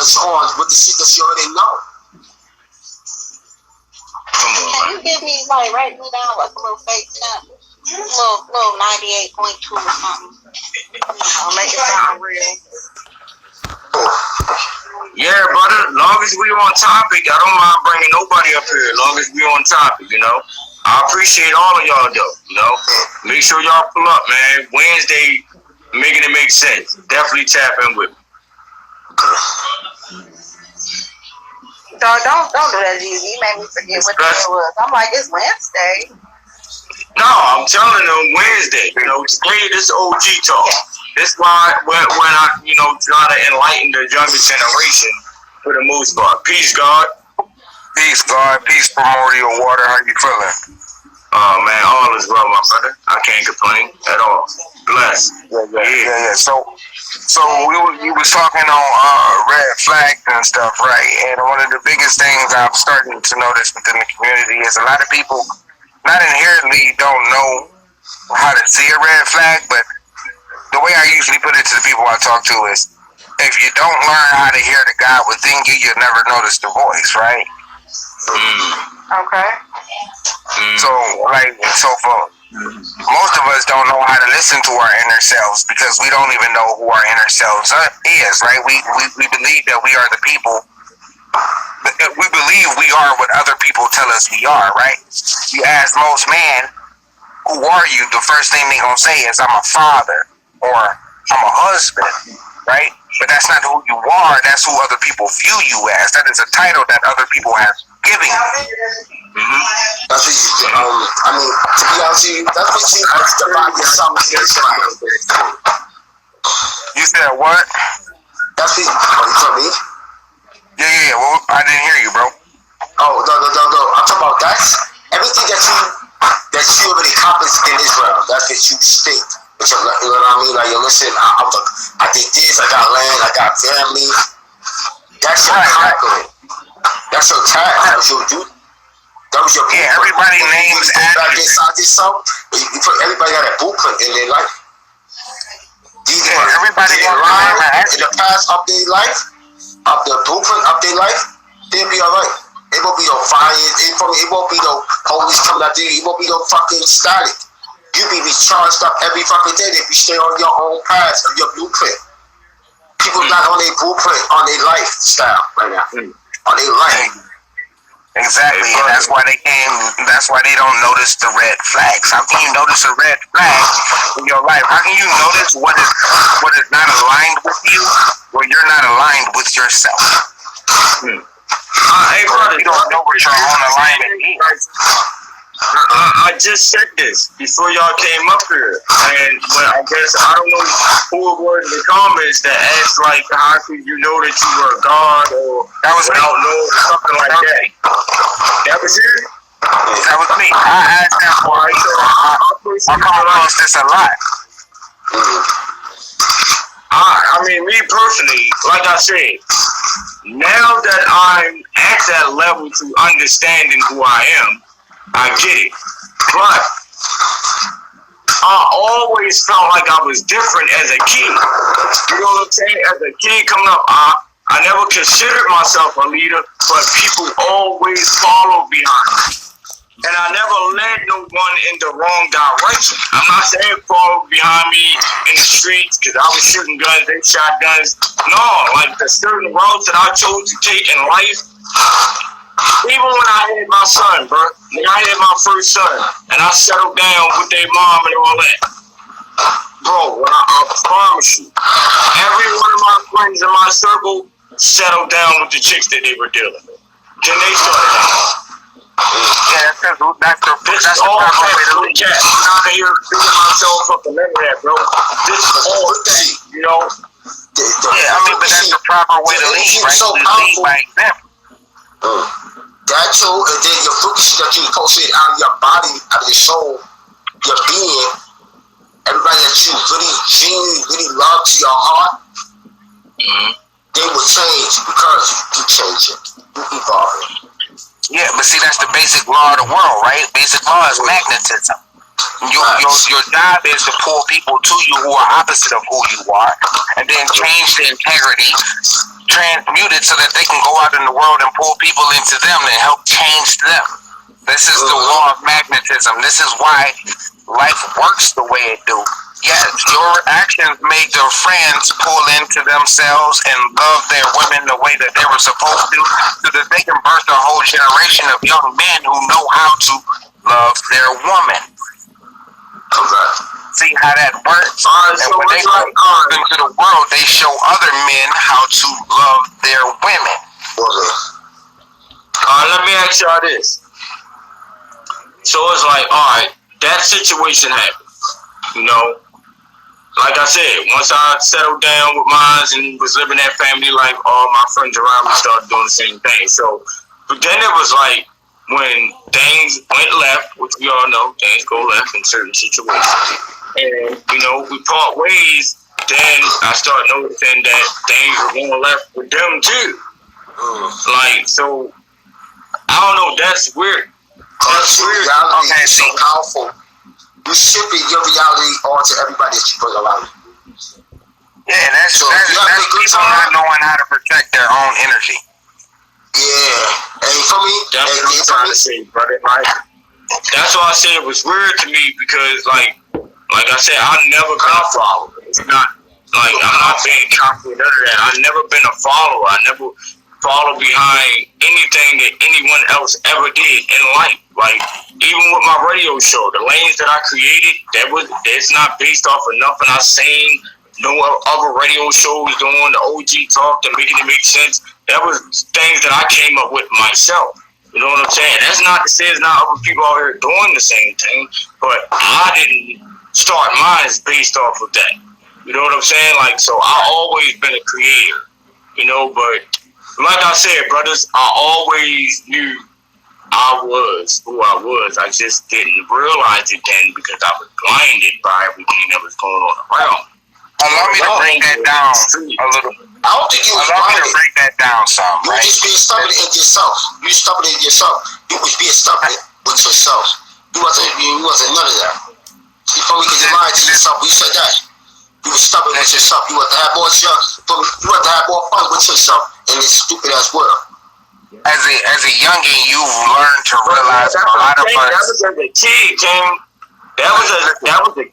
push on with the shit that you already know. Come on, can you give me, like, write me down like a little fake sample? Little 98.2 or something. Make it sound real. Yeah, brother. Long as we on topic, I don't mind bringing nobody up here. Long as we on topic, you know. I appreciate all of y'all, though. You know, make sure y'all pull up, man. Wednesday, making it make sense. Definitely tap in with me. Dog, don't do that, Jeezy. You made me forget what the day was. I'm like, it's Wednesday. No, I'm telling them Wednesday. You know, today this OG talk. That's why when I, you know, try to enlighten the younger generation for the most part. Peace, God. Peace, God. Peace, Primordial Water. How you feeling? Oh, man, all is well, my brother. I can't complain at all. Bless. Yeah. So we was talking on red flags and stuff, right? And one of the biggest things I'm starting to notice within the community is a lot of people not inherently don't know how to see a red flag, but the way I usually put it to the people I talk to is, if you don't learn how to hear the God within you, you'll never notice the voice, right? Okay. So for most of us don't know how to listen to our inner selves because we don't even know who our inner selves is, right? We believe that we are the people. We believe we are what other people tell us we are, right? You ask most men, who are you? The first thing they gonna say is, I'm a father, or I'm a husband, right? But that's not who you are. That's who other people view you as. That is a title that other people have given you. That's what you do. I mean, to be honest with you, that's what you have to find yourself. You said what? That's what you told me. Yeah. Well, I didn't hear you, bro. Oh, no. I'm talking about everything that you already accomplished in Israel. That's what you state. You know what I mean? Like, yo, listen, I did this, I got land, I got family. That's your conquering. That's your task. That was your duty. That was your blueprint. Yeah, everybody names everybody got a blueprint in their life. Everybody in the past of their life, of the blueprint of their life, they'll be alright. It won't be no fires, it won't be no police coming after you, it won't be no fucking static. You be charged up every fucking day if you stay on your own path of your blueprint. People not on their blueprint, on their lifestyle right now. On their life. Exactly, and that's why they don't notice the red flags. How can you notice a red flag in your life? How can you notice what is not aligned with you, or you're not aligned with yourself? Hey, brother, you don't know what your own alignment is. I just said this before y'all came up here, and when I don't know who it was in the comments that asked, like, how could you know that you were God, or that was me. Something like that. That was you? That was me. I asked that for it. I come across this a lot. I mean, me personally, like I said, now that I'm at that level to understanding who I am, I get it, but I always felt like I was different as a kid. You know what I'm saying? As a kid coming up, I never considered myself a leader, but people always followed behind me. And I never led no one in the wrong direction. I'm not saying follow behind me in the streets because I was shooting guns, they shot guns. No, like the certain routes that I chose to take in life. Even when I had my son, bro, when I had my first son, and I settled down with their mom and all that, bro, I promise you, every one of my friends in my circle settled down with the chicks that they were dealing with. Then they started out. Yeah, that's all that. I'm not here picking myself up and remember that, bro. This is all that, you know? Yeah, I mean, but that's the proper way to lead, right? To lead by example. That too, and then your fruits that you posted out of your body, out of your soul, your being, everybody that you really love to your heart, they will change because you change it. You evolve it. Yeah, but see, that's the basic law of the world, right? Basic law is magnetism. Your job is to pull people to you who are opposite of who you are, and then change the integrity transmuted so that they can go out in the world and pull people into them and help change them. This is the law of magnetism. This is why life works the way it do. Yes, your actions made their friends pull into themselves and love their women the way that they were supposed to, so that they can birth a whole generation of young men who know how to love their woman. Okay. See how that works? And when they go into the world, they show other men how to love their women. Let me ask y'all this. So it's like, alright, that situation happened. You know, like I said, once I settled down with mine and was living that family life, all my friends around me started doing the same thing. So, but then it was like, when things went left, which we all know, things go left in certain situations. And, you know, we part ways, then I start noticing that things were going left with them too. Like, so, I don't know, that's weird. That's weird. Reality is so powerful. You shipping your reality onto everybody that you bring around. Yeah, that's people not knowing how to protect their own energy. Yeah, and for me, that's what I'm trying to say, brother. Like, that's why I say it was weird to me because, like I said, I've never been a follower. It's not like I'm not being cocky, none of that. I've never been a follower. I never follow behind anything that anyone else ever did in life. Like, even with my radio show, the lanes that I created, it's not based off of nothing I've seen, no other radio shows doing, the OG talk, and making it make sense. That was things that I came up with myself. You know what I'm saying? That's not to say there's not other people out here doing the same thing, but I didn't start mine based off of that. You know what I'm saying? Like, so I always been a creator, you know, but like I said, brothers, I always knew I was who I was. I just didn't realize it then because I was blinded by everything that was going on around. Allow me to break that down a little. I don't think you was Allow me to blinded. break that down some, You right? just being stubborn in yourself. You stubborn in yourself. You was being stubborn with yourself. You wasn't none of that. You feel me? Because you lied to yourself. You said that. You was stubborn with yourself. You want to have more fun. You want to have more fun with yourself. And it's stupid as well. As a youngin, you've learned to realize a lot of us. That was as a kid, King. That was a.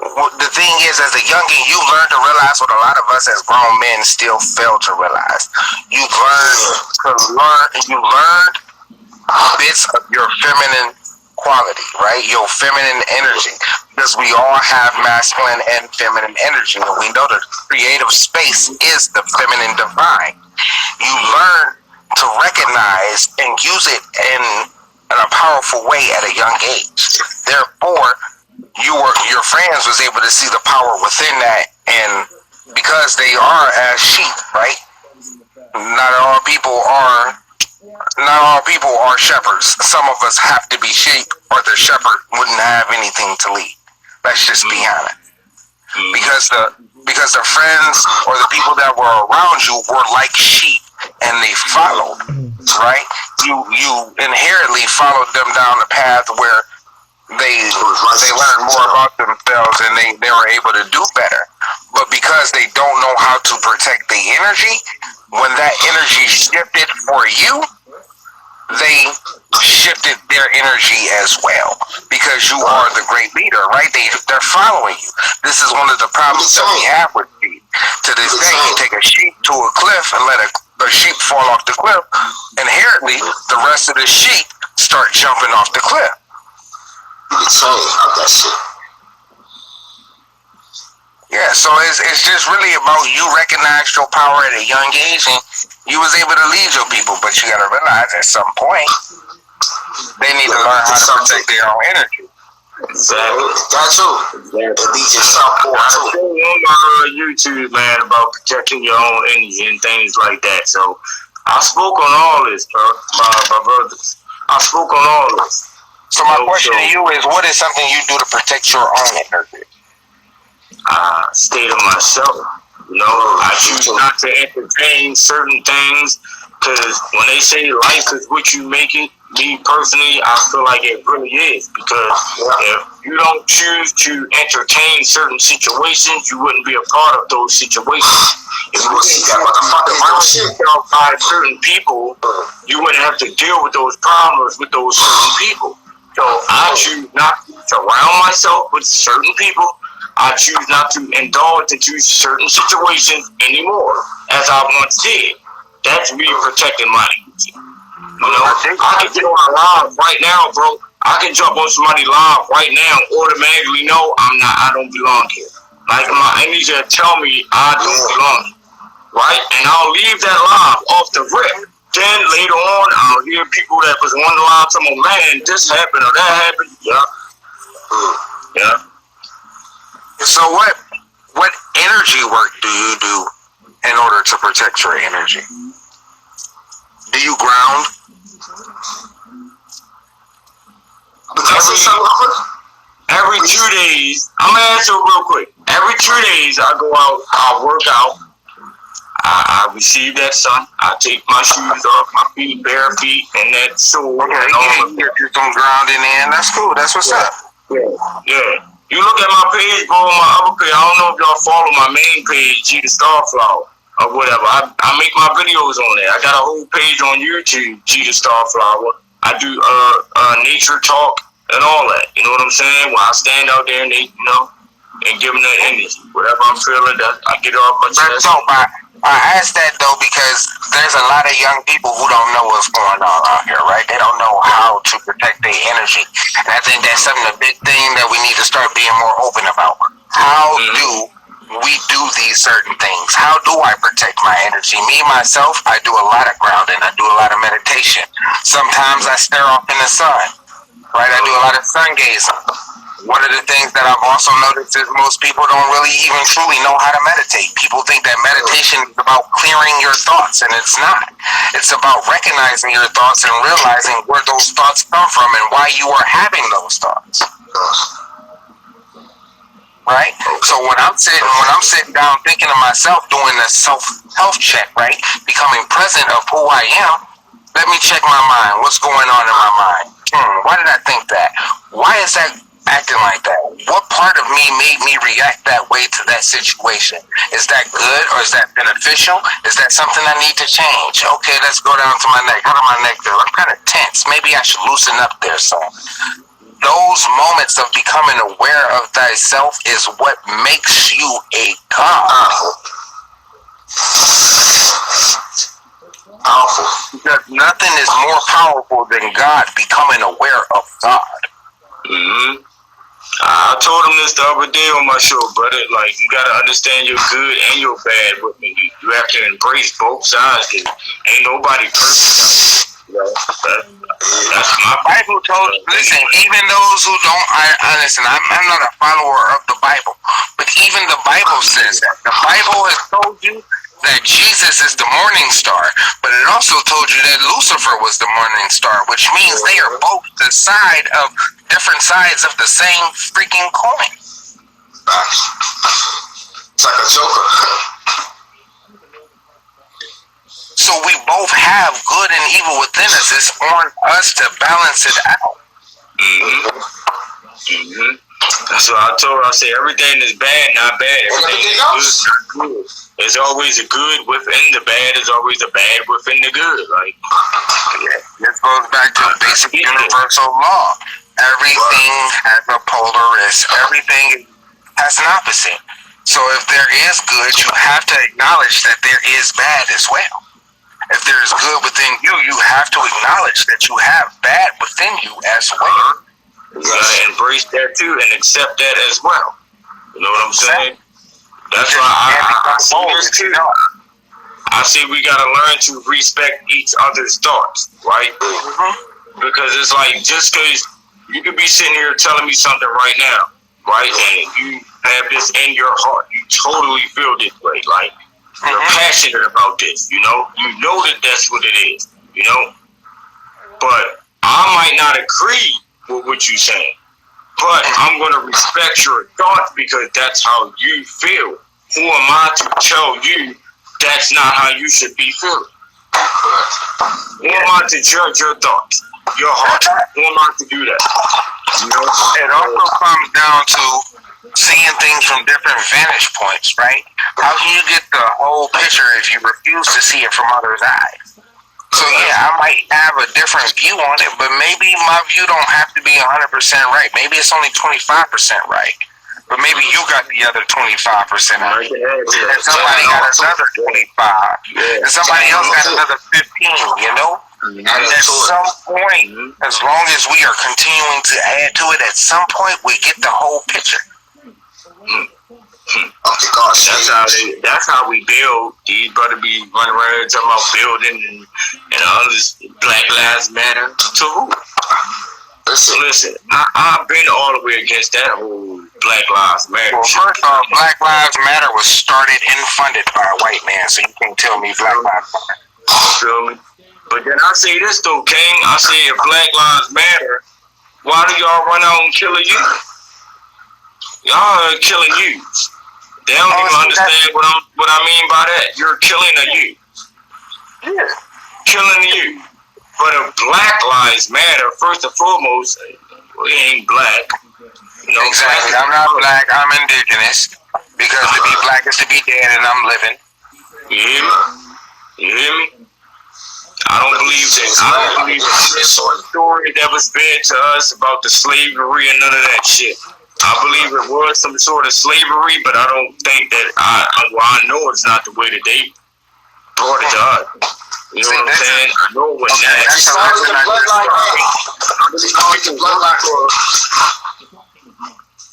The thing is, as a youngin, you learn to realize what a lot of us as grown men still fail to realize. You learned bits of your feminine quality, right? Your feminine energy, because we all have masculine and feminine energy, and we know the creative space is the feminine divine. You learn to recognize and use it in a powerful way at a young age. Therefore, your friends was able to see the power within that, and because they are as sheep, right? Not all people are shepherds. Some of us have to be sheep, or the shepherd wouldn't have anything to lead. Let's just be honest. Because the friends or the people that were around you were like sheep, and they followed, right? You inherently followed them down the path where they learned more about themselves and they were able to do better. But because they don't know how to protect the energy, when that energy shifted for you, they shifted their energy as well, because you are the great leader, right? They're following you. This is one of the problems that we have with sheep. To this day, you take a sheep to a cliff and let a sheep fall off the cliff, inherently the rest of the sheep start jumping off the cliff. You can tell how that shit. Yeah, so it's just really about you recognize your power at a young age, and you was able to lead your people, but you gotta realize at some point they need to learn how to protect their own energy. Exactly. That too. It leads yourself forward too. I was on my YouTube, man, about protecting your own energy and things like that. So I spoke on all this, bro. My brothers. I spoke on all this. So my question to you is, what is something you do to protect your own energy? I stay to myself. You know, I choose not to entertain certain things, because when they say life is what you make it, me personally, I feel like it really is, because if you don't choose to entertain certain situations, you wouldn't be a part of those situations. If you wouldn't surround yourself by certain people, you wouldn't have to deal with those problems with those certain people. So I choose not to surround myself with certain people. I choose not to indulge into certain situations anymore, as I once did. That's me protecting my energy. You know, I can get on a live right now, bro. I can jump on somebody live right now, automatically know I don't belong here. Like my energy tell me I don't belong here, right? And I'll leave that live off the rip. Then later on, I'll hear people that was on the line tell me, man, this happened or that happened. Yeah. So what energy work do you do in order to protect your energy? Do you ground? Every 2 days, I'm gonna answer real quick. Every 2 days, I go out, I work out, I receive that sun, I take my shoes off, my feet, bare feet, and that sword. Okay, you get some grounding in. That's cool. That's what's up. Yeah. You look at my page, bro, my other page. I don't know if y'all follow my main page, G the Starflower, or whatever. I make my videos on there. I got a whole page on YouTube, G the Starflower. I do nature talk and all that. You know what I'm saying? When I stand out there and and give them that energy, whatever I'm feeling, that I get off my chest. I ask that though because there's a lot of young people who don't know what's going on out here, right? They don't know how to protect their energy. And I think that's a big thing that we need to start being more open about. How do we do these certain things? How do I protect my energy? Me, myself, I do a lot of grounding. I do a lot of meditation. Sometimes I stare off in the sun, right? I do a lot of sun gazing. One of the things that I've also noticed is most people don't really even truly know how to meditate. People think that meditation is about clearing your thoughts, and it's not. It's about recognizing your thoughts and realizing where those thoughts come from and why you are having those thoughts. Right? So when I'm sitting down thinking of myself, doing a self-health check, right? Becoming present of who I am, let me check my mind. What's going on in my mind? Why did I think that? Why is that acting like that? What part of me made me react that way to that situation? Is that good or is that beneficial? Is that something I need to change? Okay, let's go down to my neck. How does my neck feel? I'm kind of tense. Maybe I should loosen up there some. Those moments of becoming aware of thyself is what makes you a God. Powerful. Because nothing is more powerful than God becoming aware of God. I told him this the other day on my show, brother. Like, you gotta understand your good and your bad with me. You have to embrace both sides. Ain't nobody perfect. That's my Bible told. Listen, even those who don't, listen. I'm not a follower of the Bible, but even the Bible says that. The Bible has told you that Jesus is the morning star, but it also told you that Lucifer was the morning star, which means they are both the side of different sides of the same freaking coin. It's like a joker. So we both have good and evil within us. It's on us to balance it out. So I told her, I said, everything is bad, not bad. Everything is good, not good. There's always a good within the bad. There's always a bad within the good. Like, this goes back to basic universal law. Everything has a polarist. Everything has an opposite. So if there is good, you have to acknowledge that there is bad as well. If there is good within you, you have to acknowledge that you have bad within you as well. You gotta embrace that too and accept that as well. You know what I'm saying? That's why I see this too. I see we gotta learn to respect each other's thoughts, right? Because it's like, just because you could be sitting here telling me something right now, right? And you have this in your heart. You totally feel this way. Like, you're passionate about this, you know that that's what it is, you know. But I might not agree with what you're saying, but I'm going to respect your thoughts because that's how you feel. Who am I to tell you that's not how you should be feeling? Who am I to judge your thoughts? your heart will not to do that. You know? It also comes down to seeing things from different vantage points, right? How can you get the whole picture if you refuse to see it from others' eyes? So yeah, I might have a different view on it, but maybe my view don't have to be 100% right. Maybe it's only 25% right. But maybe you got the other 25% right. And somebody got another 25. And somebody else got another 15, you know? And at some point, as long as we are continuing to add to it, at some point we get the whole picture. That's how we build. These brother be running around here talking about building and others. Black Lives Matter. To who? Listen, I've been all the way against that whole Black Lives Matter. Well, first off, Black Lives Matter was started and funded by a white man, so you can't tell me Black Lives Matter. Feel me? But then I say this though, King. I say if Black Lives Matter, why do y'all run out and kill a youth? Y'all are killing youths. They don't even understand what I mean by that. You're killing a youth. Yeah. Killing a youth. But if Black Lives Matter, first and foremost, we ain't black. You know, exactly. I'm not black. I'm indigenous. Because to be black is to be dead, and I'm living. You hear me? You hear me? I don't believe that story that was fed to us about the slavery and none of that shit. I believe it was some sort of slavery, but I don't think that I know it's not the way that they brought it to us. You know what I'm saying? I know what Just follow the bloodline.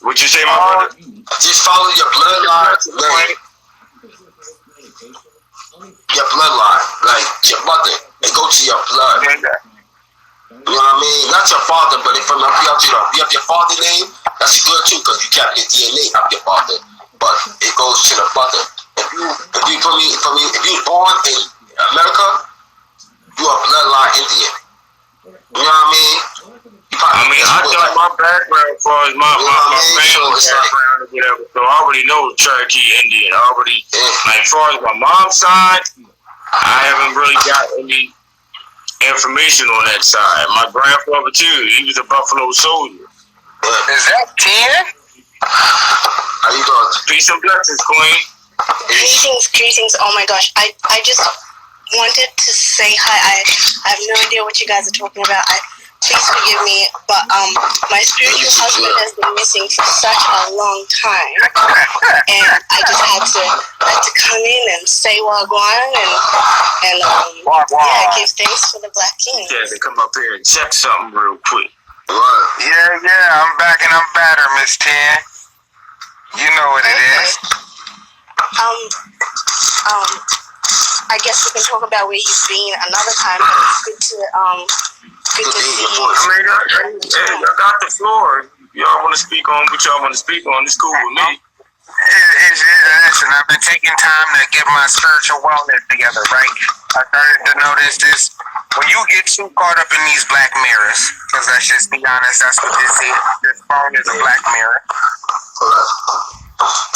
What you say, my brother? Just follow your bloodline. Your bloodline, like your mother, and go to your blood. You know what I mean? Not your father, but if you have your father's name, that's good too, because you kept your DNA of your father. But it goes to the mother. If you born in America, you are bloodline Indian. You know what I mean? I done my background as far as my family background or whatever, so I already know Cherokee Indian. Like, as far as my mom's side, I haven't really got any information on that side. My grandfather too, he was a Buffalo Soldier. Is that 10? How you doing? Peace and blessings, Queen. Greetings. Oh my gosh, I just wanted to say hi. I have no idea what you guys are talking about. Please forgive me, but my spiritual husband has been missing for such a long time, and I just had to come in and say wagwan and give thanks for the Black Kings. Yeah, they come up here and check something real quick. Yeah, I'm back and I'm better, Miss 10. You know what it is. I guess we can talk about where you've been another time, but it's good to see you. I got the floor. Y'all want to speak on what y'all want to speak on? It's cool with me. Listen, I've been taking time to get my spiritual wellness together, right? I started to notice this. When you get too caught up in these black mirrors, because let's just be honest, that's what this is. This phone is a black mirror.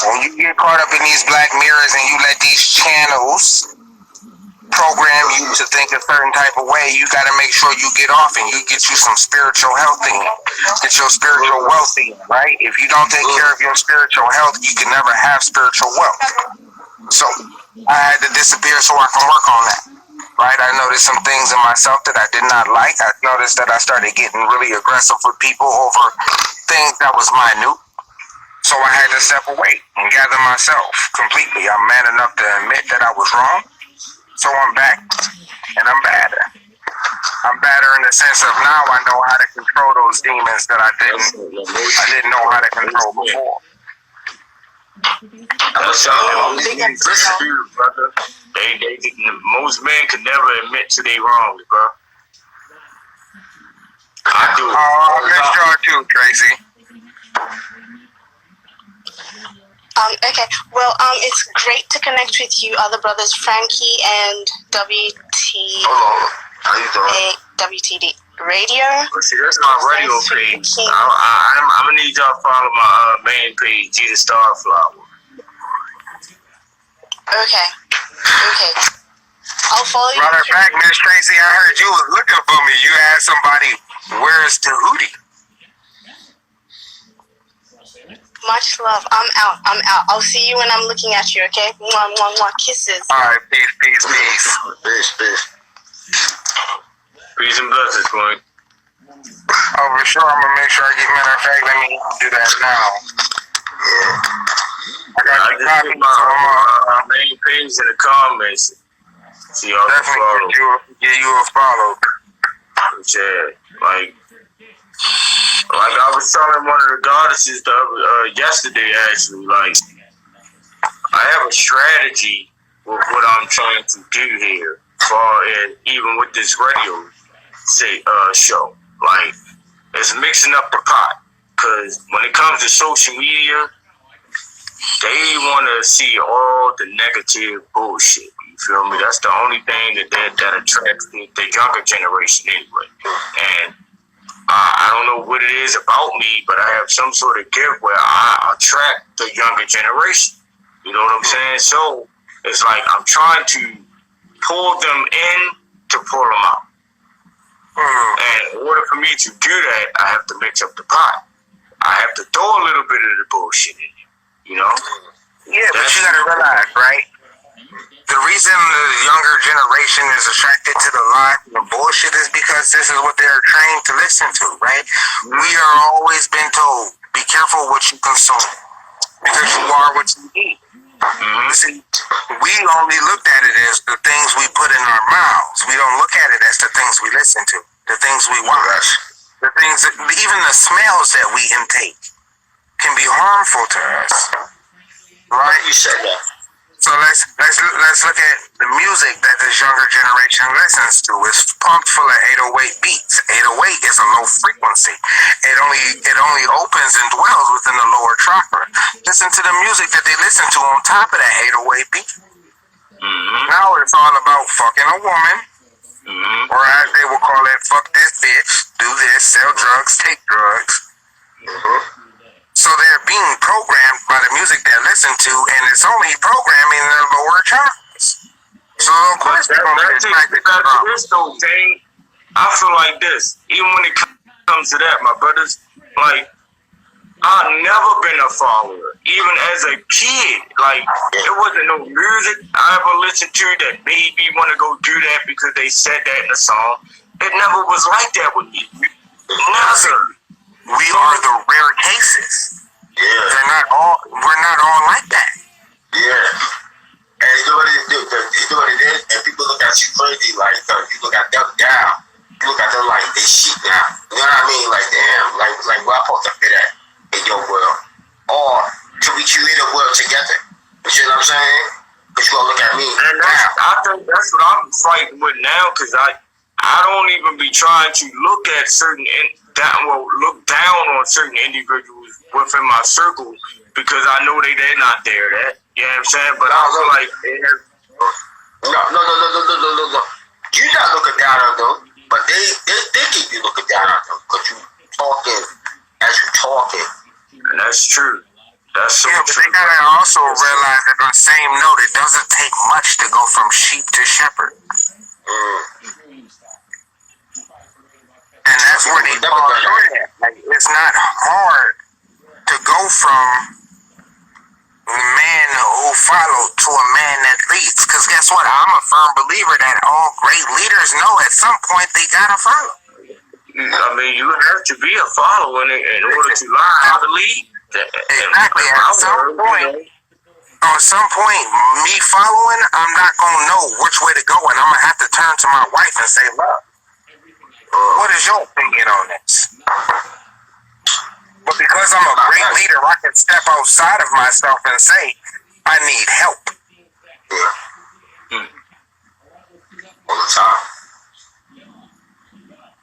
When you get caught up in these black mirrors and you let these channels program you to think a certain type of way, you got to make sure you get off and you get you some spiritual health in. Get your spiritual wealth in, right? If you don't take care of your spiritual health, you can never have spiritual wealth. So I had to disappear so I can work on that, right? I noticed some things in myself that I did not like. I noticed that I started getting really aggressive with people over things that was minute. So I had to step away and gather myself completely. I'm man enough to admit that I was wrong. So I'm back, and I'm better. I'm better in the sense of now I know how to control those demons that I didn't know how to control before. That's all. Brother. Most men could never admit to they wrong, bro. I do. Oh, I missed y'all too, Tracy. Okay, well, it's great to connect with you, other brothers, Frankie and WTD Radio. See, that's my radio page. I'm gonna need y'all to follow my main page, Jesus Starflower. Okay. I'll follow you. Matter of fact, Miss Tracy, I heard you was looking for me. You asked somebody, where's Tahuti? Much love. I'm out. I'll see you when I'm looking at you, okay? Mwah, mwah, mwah. Kisses. All right, peace. Peace. Peace and blessings, boy. Oh, for sure. I'm gonna make sure I get. Matter of fact, let me do that now. I got I just put my main page in the comments. So y'all can follow. Definitely give you a follow. Yeah, like I was telling one of the goddesses yesterday, actually, like, I have a strategy with what I'm trying to do here, as far as even with this radio show. Like, it's mixing up the pot, because when it comes to social media, they want to see all the negative bullshit. You feel me? That's the only thing that attracts the younger generation anyway. And I don't know what it is about me, but I have some sort of gift where I attract the younger generation. You know what I'm saying? So it's like I'm trying to pull them in to pull them out. And in order for me to do that, I have to mix up the pot. I have to throw a little bit of the bullshit in it, you know? Yeah, but you gotta realize, right? The reason the younger generation is attracted to the lie and the bullshit is because this is what they're trained to listen to, right? We are always been told, be careful what you consume, because you are what you eat. See, we only looked at it as the things we put in our mouths. We don't look at it as the things we listen to, the things we watch, the things that, even the smells that we intake can be harmful to us. Right? You said that. So let's look at the music that this younger generation listens to. It's pumped full of 808 beats. 808 is a low frequency. It only opens and dwells within the lower chakra. Listen to the music that they listen to on top of that 808 beat. Now it's all about fucking a woman, or as they will call it, fuck this bitch, do this, sell drugs, take drugs. So they're being programmed by the music they listen to, and it's only programming their lower chakras. So of course they're going to be attracted to this though, thing. I feel like this. Even when it comes to that, my brothers, like, I've never been a follower. Even as a kid, like, there wasn't no music I ever listened to that made me want to go do that because they said that in the song. It never was like that with me. Never. We are the rare cases. Yeah. We're not all like that. Yeah. And you know what it is? And people look at you crazy, like, you look at them down. You look at them like they shit now. You know what I mean? Like, damn, like where I'm supposed to fit at in your world. Or to we create a world together. You see what I'm saying? Because you're going to look at me. And I think that's what I'm fighting with now, because I don't even be trying to look at look down on certain individuals within my circle, because I know they're not there. That, you know what I'm saying? But I feel like they have. No. You're not looking down on them, but they keep you looking down on them because you talking as you talking. And that's true. That's so true. But they gotta also realize that on the same note, it doesn't take much to go from sheep to shepherd. And that's where they fall short at. Like, it's not hard to go from the man who followed to a man that leads. Because guess what? I'm a firm believer that all great leaders know at some point they gotta follow. I mean, you have to be a follower in order to learn how to lead. Exactly. At some point, me following, I'm not gonna know which way to go, and I'm gonna have to turn to my wife and say, "Look, what is your opinion on this?" But because I'm a great leader, I can step outside of myself and say, I need help. All the time.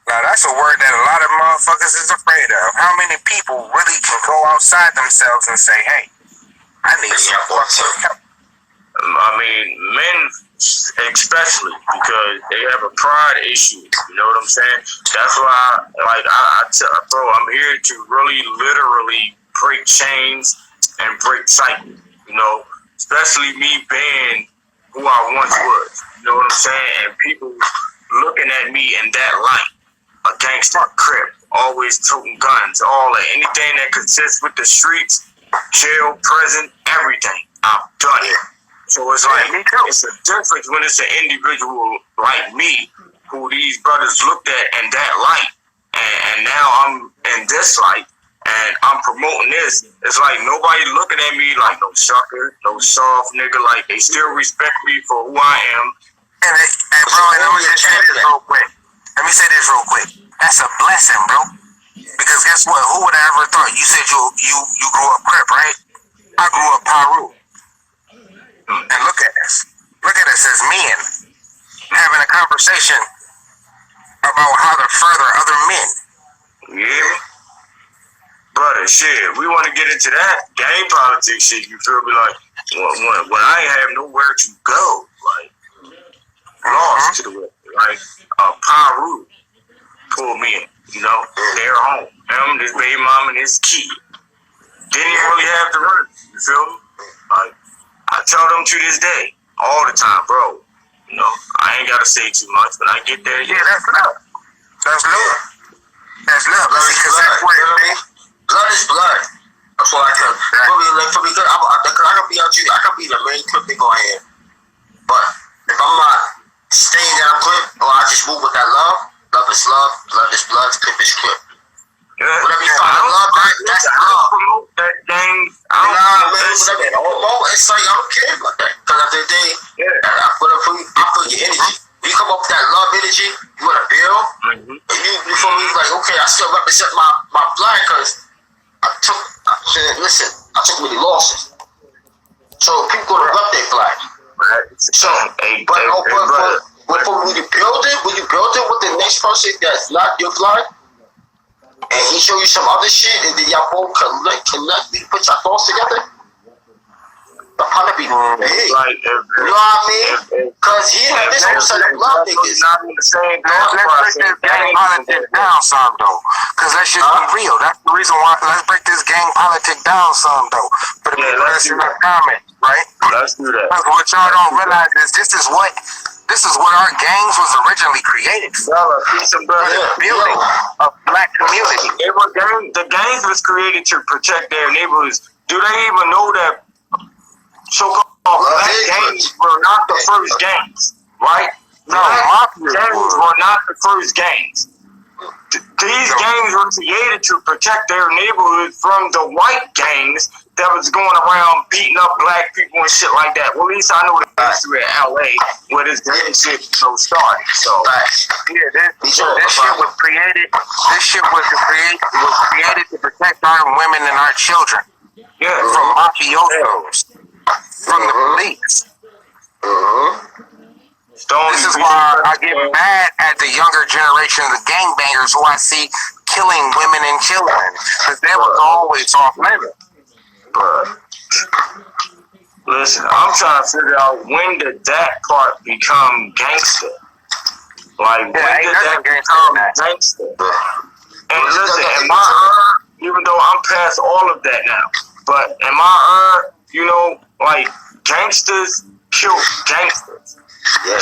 Now, that's a word that a lot of motherfuckers is afraid of. How many people really can go outside themselves and say, hey, I need some fucking help? I mean, men especially, because they have a pride issue. You know what I'm saying? That's why, bro, I'm here to really literally break chains and break cycles. You know, especially me being who I once was. You know what I'm saying? And people looking at me in that light. A gangster, crip, always toting guns, all that. Anything that consists with the streets, jail, prison, everything. I've done it. So it's like, it's a difference when it's an individual like me who these brothers looked at in that light. And now I'm in this light. And I'm promoting this. It's like nobody looking at me like no sucker, no soft nigga. Like they still respect me for who I am. And bro, let me just say this real quick. Let me say this real quick. That's a blessing, bro. Because guess what? Who would have ever thought? You said you grew up Crip, right? I grew up Paru. And look at us. Look at us as men having a conversation about how to further other men. Yeah. Brother, shit, we want to get into that gang politics shit, you feel me? Like, when I ain't have nowhere to go, like, lost to the way, like, Paru pulled me in, you know, they're home. Him, his baby mom, and his kid. Didn't even really have to run, you feel me? Like, I tell them to this day, all the time, bro, you know, I ain't got to say too much, but I get there, yeah, that's love. That's love. That's love. Because that's what it is. Blood is blood. That's all I can. For me, I can be out you. I can be the main clip they go ahead. But if I'm not staying down clip, or I just move with that love, love is love, blood is blood, clip is clip. Yeah. Whatever you find love, that's love. Promote that gang. It's like I don't care about that. Because at the end of the day, I feel your energy. When you come up with that love energy, you want to build. And you feel me? Like, okay, I still represent my flag because I took many losses. So people gonna rep their flag. So, when you build it with the next person that's not your flag, and he show you some other shit, and then y'all both collectively put your thoughts together, the probably be big. Like, you know what I mean? Because he had this whole set of love niggas. Let's break this gang politics down some though. Because let's just be real. That's the reason why. Let's break this gang politics down some though. For the people that's in the comments, right? Let's do that. Because what y'all don't realize is this is what our gangs was originally created for. Building a black community. The gangs was created to protect their neighborhoods. Do they even know that so-called black gangs were not the first gangs, right? No, gangs were not the first gangs. These gangs were created to protect their neighborhood from the white gangs that was going around beating up black people and shit like that. Well, at least I know the history of LA where this gang shit started. So yeah, this shit was created. This shit was created to protect our women and our children. Yeah, from mafiosos. From the police. This is why I get mad at the younger generation of the gangbangers who I see killing women and children. Because they was always off limits. But listen, I'm trying to figure out when did that part become gangster? Like, when did that become gangster? And listen, am I even though I'm past all of that now, but am I you know, like, gangsters kill gangsters.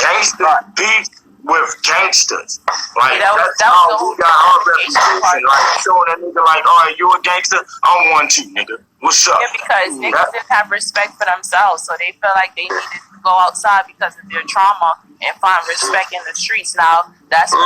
Gangsters beat with gangsters. Like, that's how we got our reputation. Like, showing a nigga like, all right, you a gangster? I'm one too, nigga. What's up? Yeah, because niggas didn't have respect for themselves, so they feel like they needed to go outside because of their trauma and find respect in the streets. Now, that's when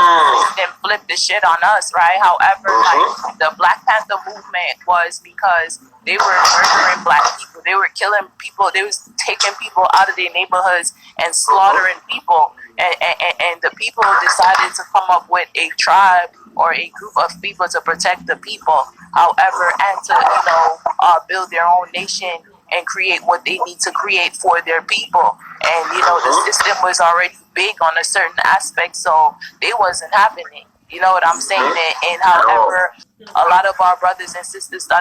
they flip the shit on us, right? However, like, the Black Panther movement was because they were murdering black people. They were killing people. They was taking people out of their neighborhoods and slaughtering people. And the people decided to come up with a tribe or a group of people to protect the people. However, and to, you know, build their own nation and create what they need to create for their people. And, you know, the system was already big on a certain aspect, so they wasn't having it. You know what I'm saying? And however, a lot of our brothers and sisters started